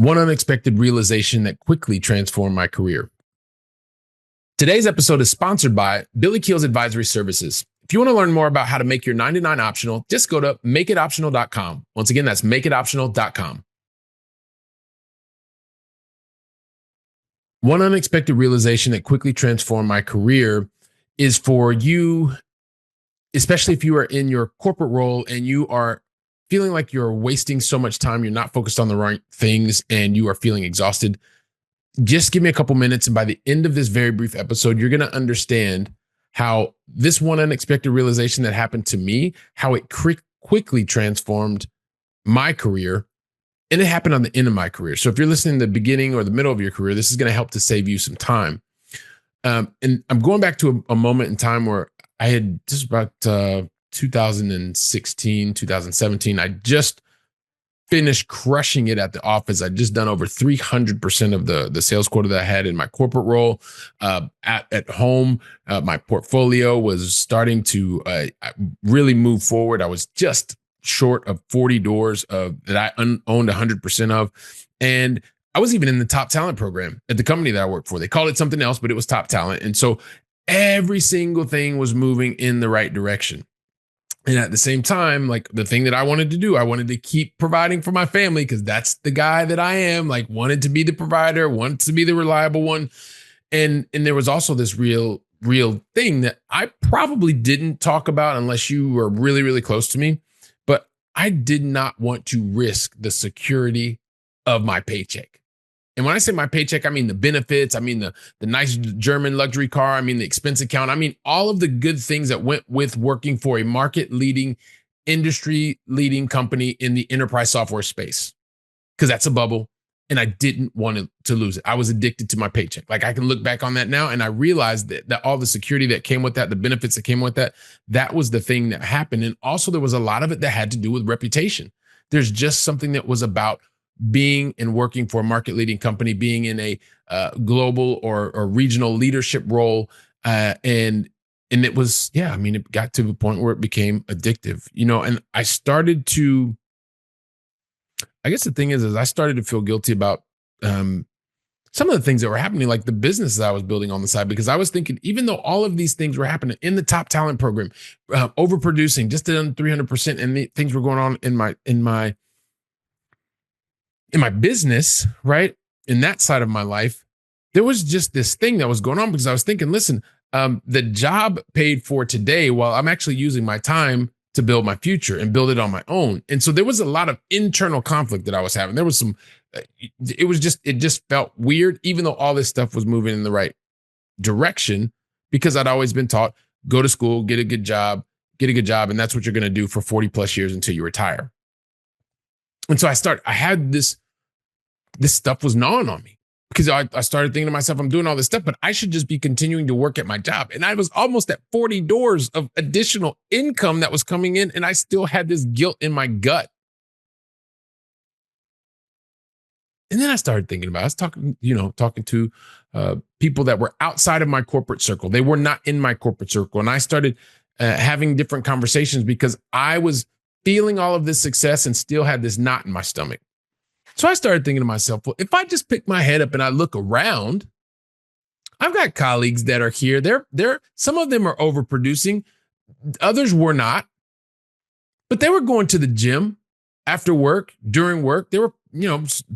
One unexpected realization that quickly transformed my career. Today's episode is sponsored by Billy Keels Advisory Services. If you want to learn more about how to make your 99 optional, just go to makeitoptional.com. Once again, that's makeitoptional.com. One unexpected realization that quickly transformed my career is for you, especially if you are in your corporate role and you are feeling like you're wasting so much time, you're not focused on the right things, and you are feeling exhausted. Just give me a couple minutes, and by the end of this very brief episode, you're going to understand how this one unexpected realization that happened to me, how it quickly transformed my career, and it happened on the end of my career. So if you're listening to the beginning or the middle of your career, this is going to help to save you some time. And I'm going back to a moment in time where I had just about 2016, 2017, I just finished crushing it at the office. I'd just done over 300% of the sales quota that I had in my corporate role. At home, my portfolio was starting to really move forward. I was just short of 40 doors that I owned 100% of. And I was even in the top talent program at the company that I worked for. They called it something else, but it was top talent. And so every single thing was moving in the right direction. And at the same time, like the thing that I wanted to do, I wanted to keep providing for my family because that's the guy that I am, like wanted to be the provider, wanted to be the reliable one. And there was also this real thing that I probably didn't talk about unless you were really, really close to me. But I did not want to risk the security of my paycheck. And when I say my paycheck, I mean the benefits, I mean the nice German luxury car, I mean the expense account, I mean all of the good things that went with working for a market-leading, industry-leading company in the enterprise software space. Because that's a bubble, and I didn't want to lose it. I was addicted to my paycheck. Like I can look back on that now, and I realized that all the security that came with that, the benefits that came with that, that was the thing that happened. And also there was a lot of it that had to do with reputation. There's just something that was about being and working for a market leading company, being in a global or regional leadership role. And it was, it got to the point where it became addictive, and I started to, I guess the thing is I started to feel guilty about some of the things that were happening, like the businesses I was building on the side, because I was thinking, even though all of these things were happening in the top talent program, overproducing, just done 300%, and things were going on in my business, right? In that side of my life, there was just this thing that was going on because I was thinking, listen, the job paid for today while I'm actually using my time to build my future and build it on my own. And so there was a lot of internal conflict that I was having. There was some, it just felt weird, even though all this stuff was moving in the right direction, because I'd always been taught, go to school, get a good job. And that's what you're going to do for 40 plus years until you retire. And so I had this stuff was gnawing on me because I started thinking to myself, I'm doing all this stuff, but I should just be continuing to work at my job. And I was almost at 40 doors of additional income that was coming in, and I still had this guilt in my gut. And then I started thinking about, I was talking to people that were outside of my corporate circle. They were not in my corporate circle. And I started having different conversations because I was feeling all of this success and still had this knot in my stomach. So I started thinking to myself, well, if I just pick my head up and I look around, I've got colleagues that are here. They're some of them are overproducing. Others were not, but they were going to the gym after work, during work. They were,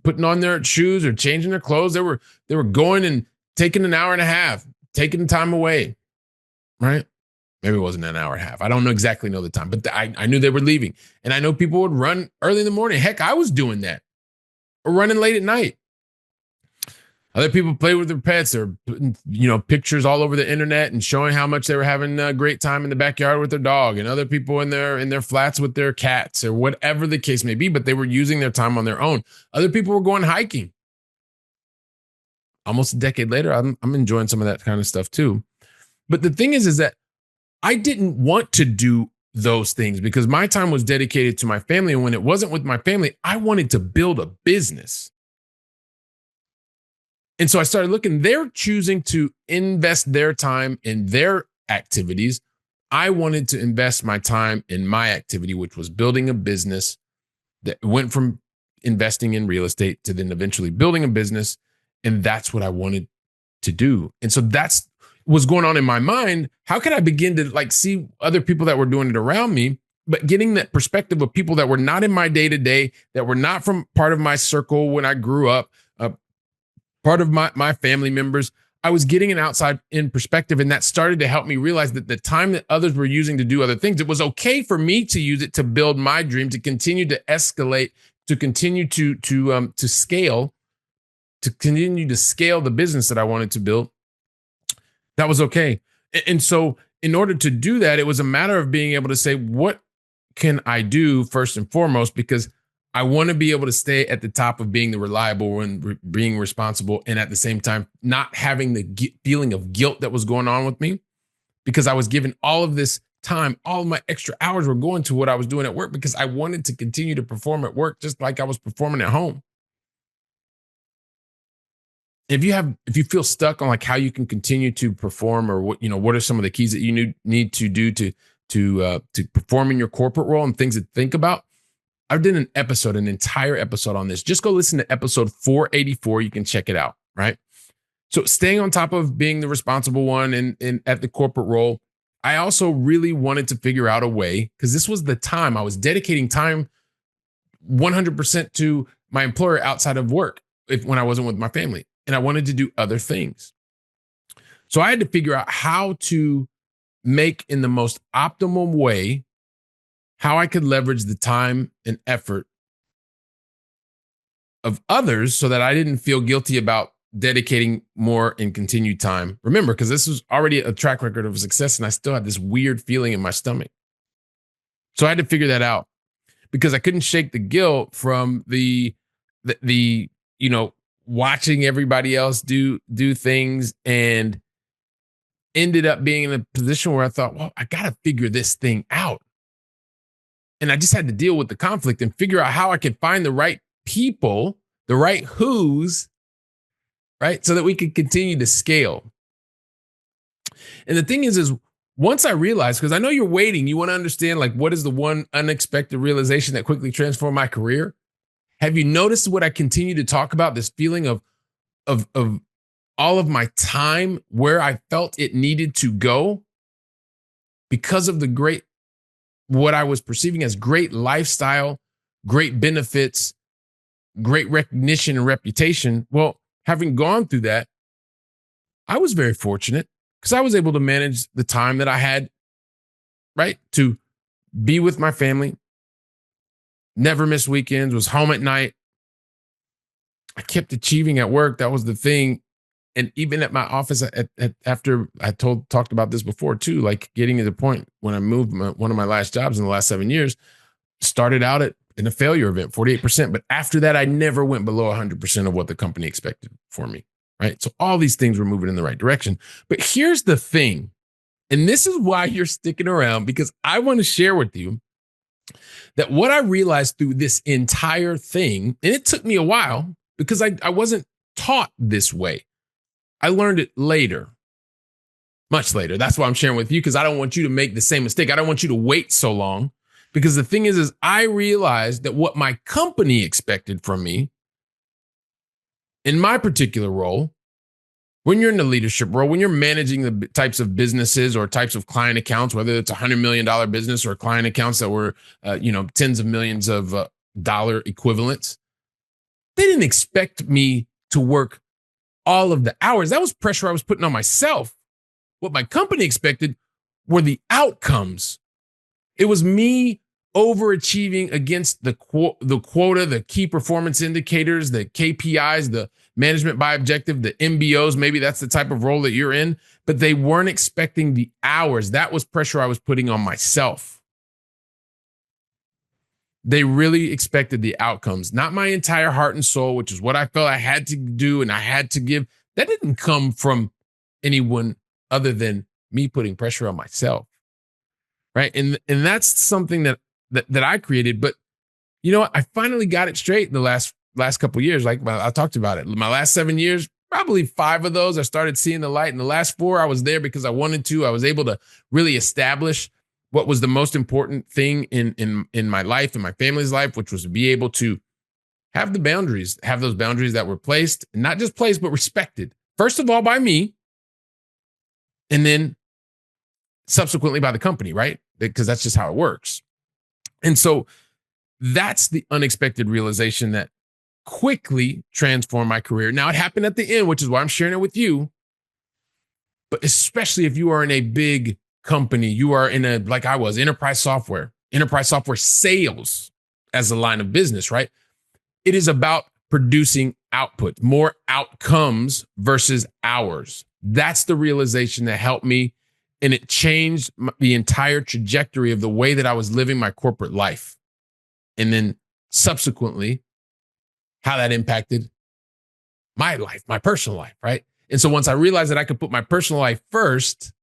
putting on their shoes or changing their clothes. They were going and taking an hour and a half, taking time away, right? Maybe it wasn't an hour and a half. I don't exactly know the time, but I knew they were leaving. And I know people would run early in the morning. Heck, I was doing that. Or running late at night. Other people play with their pets or putting, pictures all over the internet and showing how much they were having a great time in the backyard with their dog, and other people in their flats with their cats or whatever the case may be, but they were using their time on their own. Other people were going hiking. Almost a decade later, I'm enjoying some of that kind of stuff too. But the thing is that I didn't want to do those things because my time was dedicated to my family. And when it wasn't with my family, I wanted to build a business. And so I started looking, they're choosing to invest their time in their activities. I wanted to invest my time in my activity, which was building a business that went from investing in real estate to then eventually building a business. And that's what I wanted to do. And so that's what's going on in my mind. How can I begin to like see other people that were doing it around me, but getting that perspective of people that were not in my day to day, that were not from part of my circle when I grew up, part of my family members. I was getting an outside in perspective, and that started to help me realize that the time that others were using to do other things, it was okay for me to use it to build my dream, to continue to escalate, to continue to scale, to continue to scale the business that I wanted to build. That was okay. And so in order to do that, it was a matter of being able to say, what can I do first and foremost? Because I want to be able to stay at the top of being the reliable and being responsible. And at the same time, not having the feeling of guilt that was going on with me, because I was given all of this time, all of my extra hours were going to what I was doing at work because I wanted to continue to perform at work just like I was performing at home. If you feel stuck on like how you can continue to perform, or what are some of the keys that you need to do to perform in your corporate role and things to think about, I did an entire episode on this. Just go listen to episode 484. You can check it out, right? So staying on top of being the responsible one and at the corporate role, I also really wanted to figure out a way, because this was the time I was dedicating time 100% to my employer outside of work when I wasn't with my family. And I wanted to do other things. So I had to figure out how to make in the most optimum way how I could leverage the time and effort of others so that I didn't feel guilty about dedicating more and continued time. Remember, because this was already a track record of success and I still had this weird feeling in my stomach. So I had to figure that out because I couldn't shake the guilt from the watching everybody else do things, and ended up being in a position where I thought, well, I got to figure this thing out. And I just had to deal with the conflict and figure out how I could find the right people, the right who's, right? So that we could continue to scale. And the thing is once I realized, because I know you're waiting, you want to understand like what is the one unexpected realization that quickly transformed my career? Have you noticed what I continue to talk about? This feeling of all of my time where I felt it needed to go because of what I was perceiving as great lifestyle, great benefits, great recognition and reputation. Well, having gone through that, I was very fortunate because I was able to manage the time that I had, right, to be with my family, never miss weekends, was home at night. I kept achieving at work. That was the thing. And even at my office, after I talked about this before too, like getting to the point when I moved one of my last jobs in the last 7 years, started out in a failure event, 48%. But after that, I never went below 100% of what the company expected for me, right? So all these things were moving in the right direction. But here's the thing, and this is why you're sticking around, because I want to share with you that what I realized through this entire thing, and it took me a while because I wasn't taught this way. I learned it later, much later. That's why I'm sharing with you, because I don't want you to make the same mistake. I don't want you to wait so long, because the thing is I realized that what my company expected from me in my particular role, when you're in the leadership role, when you're managing the types of businesses or types of client accounts, whether it's $100 million business or client accounts that were, tens of millions of dollar equivalents, they didn't expect me to work all of the hours. That was pressure I was putting on myself. What my company expected were the outcomes. It was me overachieving against the quota, the key performance indicators, the KPIs, the management by objective, the MBOs. Maybe that's the type of role that you're in, but they weren't expecting the hours. That was pressure I was putting on myself. They really expected the outcomes, not my entire heart and soul, which is what I felt I had to do and I had to give. That didn't come from anyone other than me putting pressure on myself, right? And that's something that I created. But you know what? I finally got it straight in the last couple of years. Like I talked about it. My last 7 years, probably 5 of those, I started seeing the light. In the last 4, I was there because I wanted to. I was able to really establish what was the most important thing in my life and my family's life, which was to be able to have those boundaries that were placed, not just placed, but respected. First of all, by me, and then subsequently by the company, right? Because that's just how it works. And so that's the unexpected realization that quickly transformed my career. Now, it happened at the end, which is why I'm sharing it with you. But especially if you are in a big company, you are in a, like I was, enterprise software sales as a line of business, right? It is about producing output, more outcomes versus hours. That's the realization that helped me. And it changed the entire trajectory of the way that I was living my corporate life. And then subsequently, how that impacted my life, my personal life, right? And so once I realized that I could put my personal life first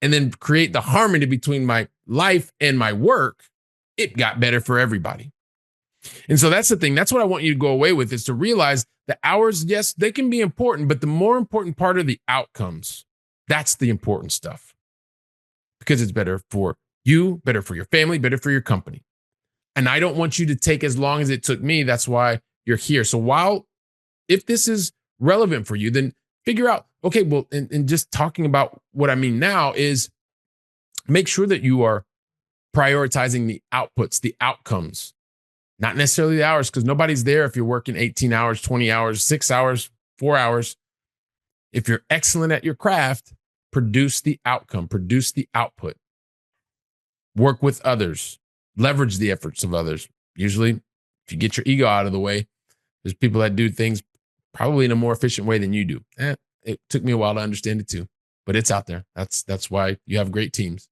and then create the harmony between my life and my work, it got better for everybody. And so that's the thing. That's what I want you to go away with, is to realize the hours, yes, they can be important, but the more important part are the outcomes. That's the important stuff, because it's better for you, better for your family, better for your company. And I don't want you to take as long as it took me. That's why you're here. So if this is relevant for you, then figure out, okay, well, and just talking about what I mean now is make sure that you are prioritizing the outputs, the outcomes, not necessarily the hours, because nobody's there if you're working 18 hours, 20 hours, 6 hours, 4 hours. If you're excellent at your craft, produce the outcome, produce the output. Work with others, leverage the efforts of others. Usually, if you get your ego out of the way, there's people that do things probably in a more efficient way than you do. It took me a while to understand it too, but it's out there. That's why you have great teams.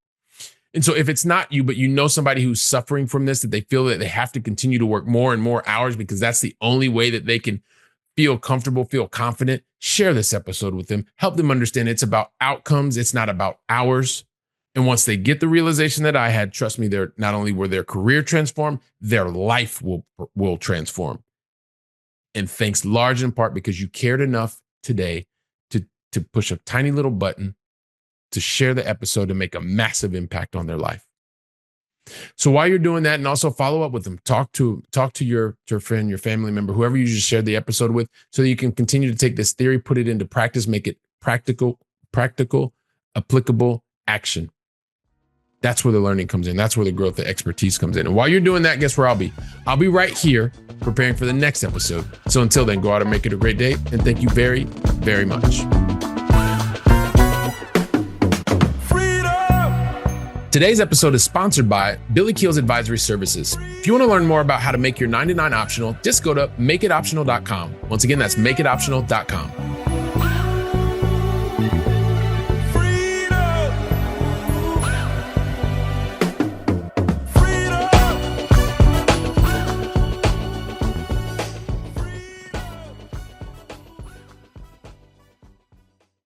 And so if it's not you, but you know somebody who's suffering from this, that they feel that they have to continue to work more and more hours because that's the only way that they can feel comfortable, feel confident, share this episode with them. Help them understand it's about outcomes. It's not about hours. And once they get the realization that I had, trust me, they're not only will their career transform, their life will transform. And thanks large in part because you cared enough today to push a tiny little button to share the episode and make a massive impact on their life. So while you're doing that, and also follow up with them, talk to your friend, your family member, whoever you just shared the episode with, so that you can continue to take this theory, put it into practice, make it practical, applicable action. That's where the learning comes in. That's where the growth, the expertise comes in. And while you're doing that, guess where I'll be? I'll be right here preparing for the next episode. So until then, go out and make it a great day. And thank you very, very much. Today's episode is sponsored by Billy Keels Advisory Services. If you want to learn more about how to make your 99 optional, just go to makeitoptional.com. Once again, that's makeitoptional.com.